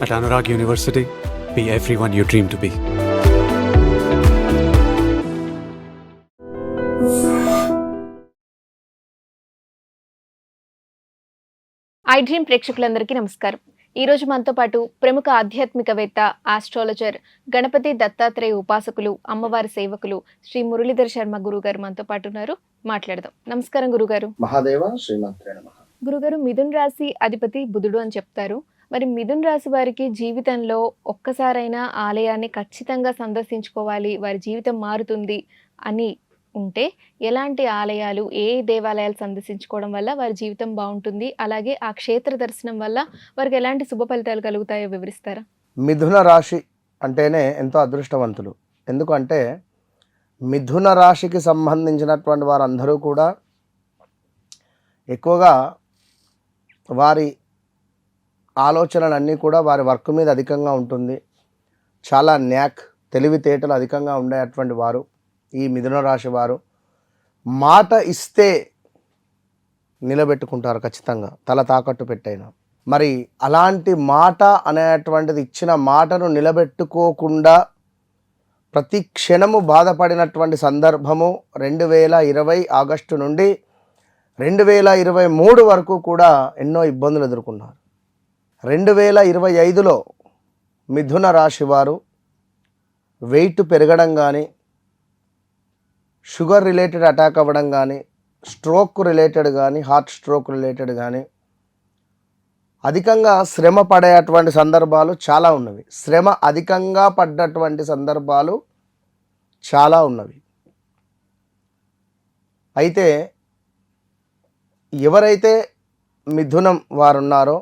At Anurag University, be everyone you dream to be. I dream ప్రేక్షకులందరికీ నమస్కారం. ఈరోజు మనతో పాటు ప్రముఖ ఆధ్యాత్మికవేత్త, ఆస్ట్రాలజర్, గణపతి దత్తాత్రేయ ఉపాసకులు, అమ్మవారి సేవకులు శ్రీ మురళీధర్ శర్మ గురుగారు మనతో పాటు ఉన్నారు. మాట్లాడదాం. నమస్కారం గురుగారు. మహాదేవ శ్రీమాత్రే నమః. గురుగారు, మిథున్ రాశి అధిపతి బుధుడు అని చెప్తారు. మరి మిథున్ రాశి వారికి జీవితంలో ఒక్కసారైనా ఆలయాన్ని ఖచ్చితంగా సందర్శించుకోవాలి, వారి జీవితం మారుతుంది అని ఉంటే ఎలాంటి ఆలయాలు, ఏ దేవాలయాలు సందర్శించుకోవడం వల్ల వారి జీవితం బాగుంటుంది, అలాగే ఆ క్షేత్ర దర్శనం వల్ల వారికి ఎలాంటి శుభ ఫలితాలు కలుగుతాయో వివరిస్తారా? మిథున రాశి అంటేనే ఎంతో అదృష్టవంతులు. ఎందుకంటే మిథున రాశికి సంబంధించినటువంటి వారందరూ కూడా ఎక్కువగా వారి ఆలోచనలన్నీ కూడా వారి వర్క్ మీద అధికంగా ఉంటుంది. చాలా తెలివితేటలు అధికంగా ఉండేటువంటి వారు ఈ మిథున రాశి వారు. మాట ఇస్తే నిలబెట్టుకుంటారు ఖచ్చితంగా, తల తాకట్టు పెట్టైనా. మరి అలాంటి మాట అనేటువంటిది, ఇచ్చిన మాటను నిలబెట్టుకోకుండా ప్రతి క్షణము బాధపడినటువంటి సందర్భము 2020 ఆగస్టు నుండి 2023 వరకు కూడా ఎన్నో ఇబ్బందులు ఎదుర్కొన్నారు. 2025లో మిథున రాశి వారు వెయిట్ పెరగడం కానీ, షుగర్ రిలేటెడ్ అటాక్ అవ్వడం కానీ, స్ట్రోక్ రిలేటెడ్ కానీ, హార్ట్ స్ట్రోక్ రిలేటెడ్ కానీ అధికంగా శ్రమ పడేటువంటి సందర్భాలు చాలా ఉన్నవి. శ్రమ అధికంగా పడ్డటువంటి సందర్భాలు చాలా ఉన్నవి. అయితే ఎవరైతే మిథునం వారున్నారో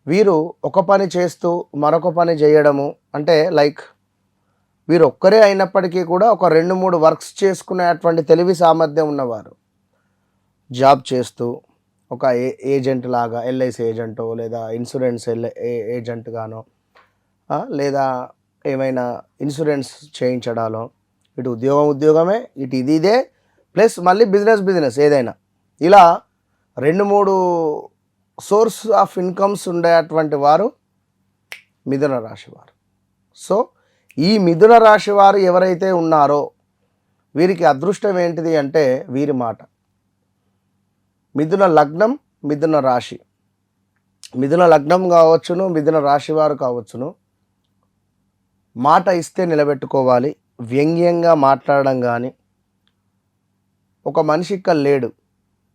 వీరు ఒక పని చేస్తూ మరొక పని చేయడము, అంటే లైక్ వీరు ఒక్కరే అయినప్పటికీ కూడా ఒక 2-3 వర్క్స్ చేసుకునేటువంటి తెలివి సామర్థ్యం ఉన్నవారు. జాబ్ చేస్తూ ఒక ఏజెంట్ లాగా, ఎల్ఐసి ఏజెంటో లేదా ఇన్సూరెన్స్ ఏజెంట్ గానో, లేదా ఏమైనా ఇన్సూరెన్స్ చేయించడాలో, ఇటు ఉద్యోగమే, ఇటు ఇదే ప్లస్ మళ్ళీ బిజినెస్ ఏదైనా, ఇలా 2-3 సోర్స్ ఆఫ్ ఇన్కమ్స్ ఉండేటువంటి వారు మిథున రాశి వారు. సో ఈ మిథున రాశి వారు ఎవరైతే ఉన్నారో వీరికి అదృష్టం ఏంటిది అంటే వీరి మాట. మిథున లగ్నం, మిథున రాశి, మిథున లగ్నం కావచ్చును, మిథున రాశి వారు కావచ్చును, మాట ఇస్తే నిలబెట్టుకోవాలి. వ్యంగ్యంగా మాట్లాడడం కానీ, ఒక మనిషి ఇక్కడ లేడు,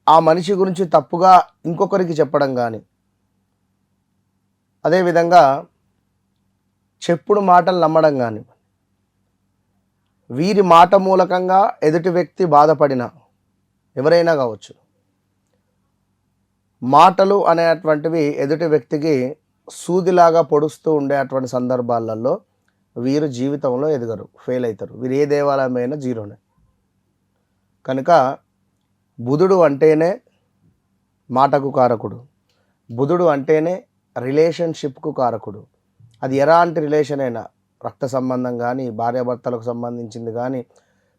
ఆ మనిషి గురించి తప్పుగా ఇంకొకరికి చెప్పడం కానీ, అదేవిధంగా చెప్పుడు మాటలు నమ్మడం కానీ, వీరి మాట మూలకంగా ఎదుటి వ్యక్తి బాధపడిన ఎవరైనా కావచ్చు. మాటలు అనేటువంటివి ఎదుటి వ్యక్తికి సూదిలాగా పొడుస్తూ ఉండేటువంటి సందర్భాలలో వీరు జీవితంలో ఎదగరు, ఫెయిల్ అవుతారు. వీరు ఏ దేవాలయమైనా జీరోనే. కనుక బుధుడు అంటేనే మాటకు కారకుడు, బుధుడు అంటేనే రిలేషన్షిప్కు కారకుడు. అది ఎలాంటి రిలేషన్ అయినా, రక్త సంబంధం కానీ, భార్యాభర్తలకు సంబంధించింది కానీ,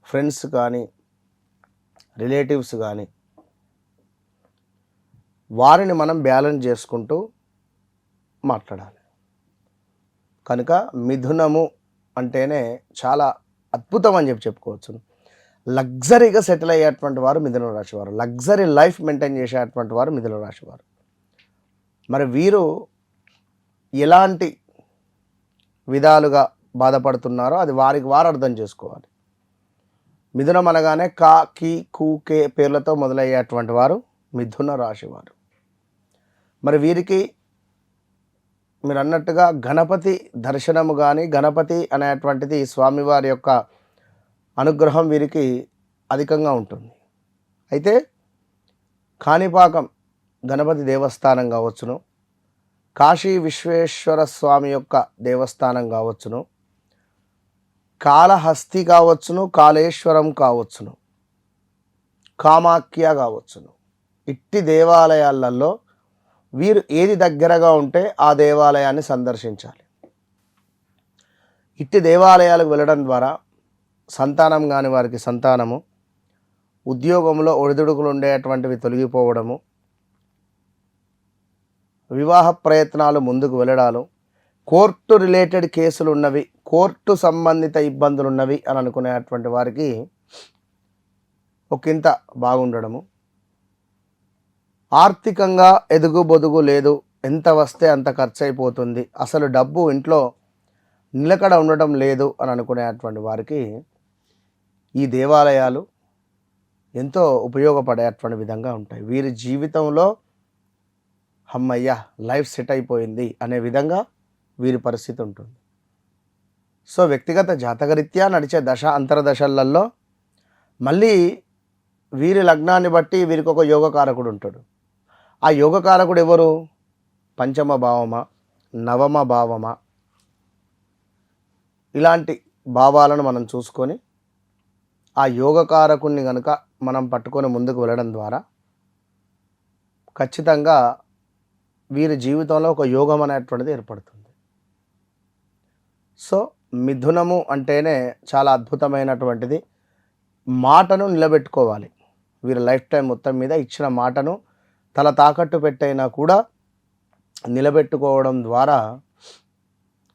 ఫ్రెండ్స్ కానీ, రిలేటివ్స్ కానీ, వారిని మనం బ్యాలెన్స్ చేసుకుంటూ మాట్లాడాలి. కనుక మిథునము అంటేనే చాలా అద్భుతం అని చెప్పుకోవచ్చు. లగ్జరీగా సెటిల్ అయ్యేటువంటి వారు మిథున రాశి వారు, లగ్జరీ లైఫ్ మెయింటైన్ చేసేటువంటి వారు మిథున రాశి వారు. మరి వీరు ఎలాంటి విధాలుగా బాధపడుతున్నారో అది వారికి వారు అర్థం చేసుకోవాలి. మిథునం అనగానే కా, కి, కు, కే పేర్లతో మొదలయ్యేటువంటి వారు మిథున రాశి వారు. మరి వీరికి మీరు అన్నట్టుగా గణపతి దర్శనము కానీ, గణపతి అనేటువంటిది స్వామివారి యొక్క అనుగ్రహం వీరికి అధికంగా ఉంటుంది. అయితే కాణిపాకం గణపతి దేవస్థానం కావచ్చును, కాశీ విశ్వేశ్వర స్వామి యొక్క దేవస్థానం కావచ్చును, కాళహస్తి కావచ్చును, కాళేశ్వరం కావచ్చును, కామాఖ్య కావచ్చును, ఇట్టి దేవాలయాలలో వీరు ఏది దగ్గరగా ఉంటే ఆ దేవాలయాన్ని సందర్శించాలి. ఇట్టి దేవాలయాలకు వెళ్ళడం ద్వారా సంతానం కాని వారికి సంతానము, ఉద్యోగంలో ఒడిదుడుకులు ఉండేటువంటివి తొలగిపోవడము, వివాహ ప్రయత్నాలు ముందుకు వెళ్ళడాలు, కోర్టు రిలేటెడ్ కేసులు ఉన్నవి, కోర్టు సంబంధిత ఇబ్బందులు ఉన్నవి అని అనుకునేటువంటి వారికి ఒకంత బాగుండడము, ఆర్థికంగా ఎదుగుబొదుగు లేదు, ఎంత వస్తే అంత ఖర్చు అయిపోతుంది, అసలు డబ్బు ఇంట్లో నిలకడ ఉండటం లేదు అని అనుకునేటువంటి వారికి ఈ దేవాలయాలు ఎంతో ఉపయోగపడేటువంటి విధంగా ఉంటాయి. వీరి జీవితంలో అమ్మయ్య లైఫ్ సెట్ అయిపోయింది అనే విధంగా వీరి పరిస్థితి ఉంటుంది. సో వ్యక్తిగత జాతకరీత్యా నడిచే దశ అంతర్దశలలో మళ్ళీ వీరి లగ్నాన్ని బట్టి వీరికి ఒక యోగకారకుడు ఉంటాడు. ఆ యోగకారకుడు ఎవరు? పంచమ భావమా, నవమ భావమా, ఇలాంటి భావాలను మనం చూసుకొని ఆ యోగకారకుణ్ణి కనుక మనం పట్టుకొని ముందుకు వెళ్ళడం ద్వారా ఖచ్చితంగా వీరి జీవితంలో ఒక యోగం అనేటువంటిది ఏర్పడుతుంది. సో మిథునము అంటేనే చాలా అద్భుతమైనటువంటిది. మాటను నిలబెట్టుకోవాలి. వీరి లైఫ్ టైం మొత్తం మీద ఇచ్చిన మాటను తల తాకట్టు పెట్టైనా కూడా నిలబెట్టుకోవడం ద్వారా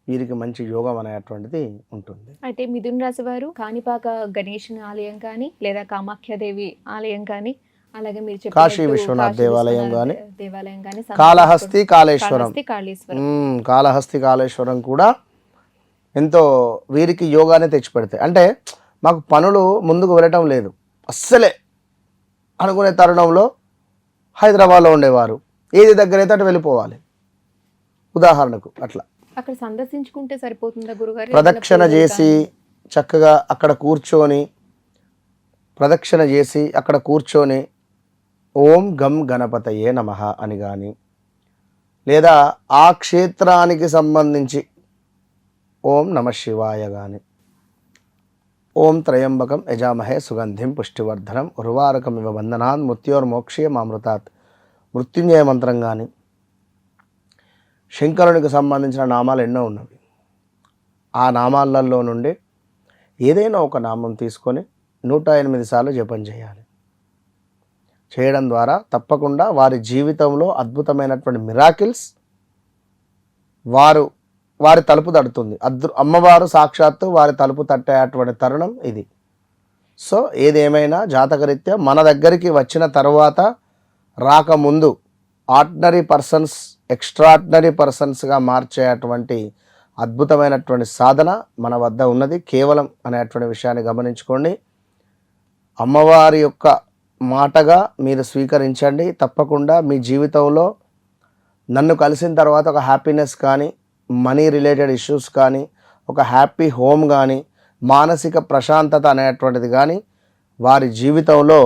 వీరికి మంచి యోగం అనేటువంటిది ఉంటుంది. అయితే మిథున రాశి వారు కాణిపాక గణేశుని ఆలయం కానీ లేదా కామాఖ్యాదేవి ఆలయం కానీ అలాగే మీరు చెప్పినట్టు కాశీ విశ్వనాథ్ దేవాలయం కానీ, దేవాలయం కానీ, కాళహస్తి కాళేశ్వరం, కాళేశ్వరం, కాళహస్తి కాళేశ్వరం కూడా ఎంతో వీరికి యోగానే తెచ్చిపెడతాయి. అంటే మాకు పనులు ముందుకు వెళ్ళటం లేదు అస్సలే అనుకునే తరుణంలో హైదరాబాద్లో ఉండేవారు ఏది దగ్గరైతే అటు వెళ్ళిపోవాలి. ఉదాహరణకు అట్లా అక్కడ సందర్శించుకుంటే సరిపోతుందా గురుగారు? ప్రదక్షిణ చేసి చక్కగా అక్కడ కూర్చొని ప్రదక్షిణ చేసి అక్కడ కూర్చొని ఓం గం గణపతయే నమః అని కానీ, లేదా ఆ క్షేత్రానికి సంబంధించి ఓం నమ శివాయ కానీ, ఓం త్రయంబకం యజామహే సుగంధిం పుష్టివర్ధనం ఉర్వారకం ఇవ బంధనాన్ మృత్యోర్మోక్షయమామృతాత్ మృత్యుంజయ మంత్రం కానీ, శంకరునికి సంబంధించిన నామాలు ఎన్నో ఉన్నవి. ఆ నామాలలో నుండి ఏదైనా ఒక నామం తీసుకొని 108 సార్లు జపం చేయాలి. చేయడం ద్వారా తప్పకుండా వారి జీవితంలో అద్భుతమైనటువంటి మిరాకిల్స్ వారి తలుపు తడుతుంది. అమ్మవారు సాక్షాత్తు వారి తలుపు తట్టేటువంటి తరుణం ఇది. సో ఏదేమైనా జాతకరీత్యా మన దగ్గరికి వచ్చిన తర్వాత రాకముందు ఆర్డినరీ పర్సన్స్ ఎక్స్ట్రాడినరీ పర్సన్స్గా మార్చేటువంటి అద్భుతమైనటువంటి సాధన మన వద్ద ఉన్నది కేవలం అనేటువంటి విషయాన్ని గమనించుకోండి. అమ్మవారి యొక్క మాటగా మీరు స్వీకరించండి. తప్పకుండా మీ జీవితంలో నన్ను కలిసిన తర్వాత ఒక హ్యాపీనెస్ కానీ, మనీ రిలేటెడ్ ఇష్యూస్ కానీ, ఒక హ్యాపీ హోమ్ కానీ, మానసిక ప్రశాంతత అనేటువంటిది కానీ వారి జీవితంలో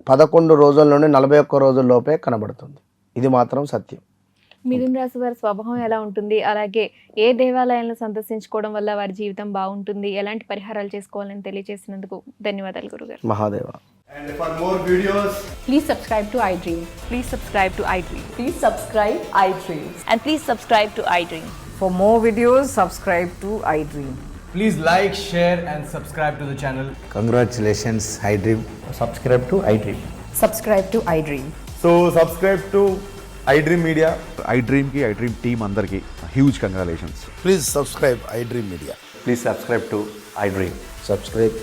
11 రోజుల నుండి 41 రోజుల లోపే కనబడుతుంది. ఇది మాత్రం సత్యం. మిథున రాశి వారి స్వభావం ఎలా ఉంటుంది, అలాగే ఏ దేవాలయాలను సందర్శించుకోవడం వల్ల వారి జీవితం బాగుంటుంది, ఎలాంటి పరిహారాలు చేసుకోవాలని తెలియజేసినందుకు ధన్యవాదాలు గురుగారు. Mahadeva. And for more videos, Please subscribe to iDream. Please subscribe to iDream. Please subscribe iDream. And please subscribe to iDream. For more videos, subscribe to iDream. please like, share and subscribe to the channel. Congratulations, iDream. Subscribe to iDream. Subscribe to iDream. So subscribe to iDream Media. iDream team అందరికి huge congratulations. Please subscribe iDream Media. Please subscribe to iDream. Subscribe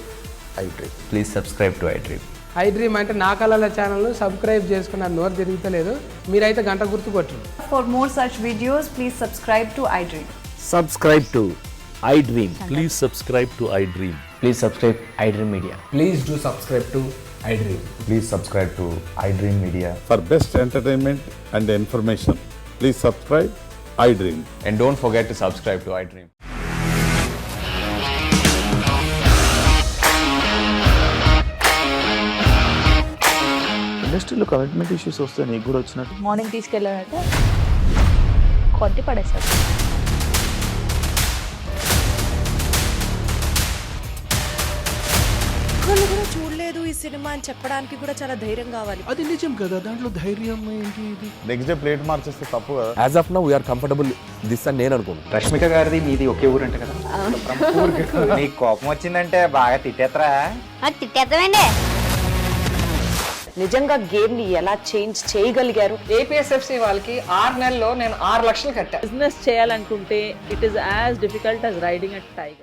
iDream. Please subscribe to iDream. iDream అంటే నా కళల ఛానల్ను subscribe చేసుకున్న నోరు తిరుగుతలేదు, మీరైతే గంట గుర్తు కొట్టండి. For more such videos, please subscribe to iDream. Subscribe to iDream. Please subscribe to iDream. Please subscribe iDream Media. Please do subscribe to iDream. Please subscribe to iDream Media. For best entertainment and information, please subscribe iDream. And don't forget to subscribe to iDream. ఇండస్ట్రీలో commitment issues వస్తే నీకు కూడా వచ్చినట్టు morning తీసుకెళ్ళారంటే కొట్టి పడేస్తారు. వాళ్ళు కూడా చూడలేదు ఈ సినిమా అని చెప్పడానికి కూడా చాలా ధైర్యం కావాలి. అది నిజం కదా, దాంట్లో ధైర్యం ఏంటి? ఇది నెక్స్ట్ డే ప్లేట్ మార్చేస్తే తప్పు కదా. As of now we are comfortable this అని నేను అనుకున్నాను. రష్మిక గారిది మీది ఒకే ఊరు అంట కదా? నీకు కోపం వచ్చిందంటే బాగా తిట్టేత్తరా? తిట్టేద్దామండి. నిజంగా గేమ్ ని ఎలా చేంజ్ చేయగలిగారు? ఏపీఎస్ఎఫ్సి వాళ్ళకి 6 నెలల్లో నేను 6 లక్షలు కట్టా. బిజినెస్ చేయాలనుకుంటే it is as difficult as riding a tiger.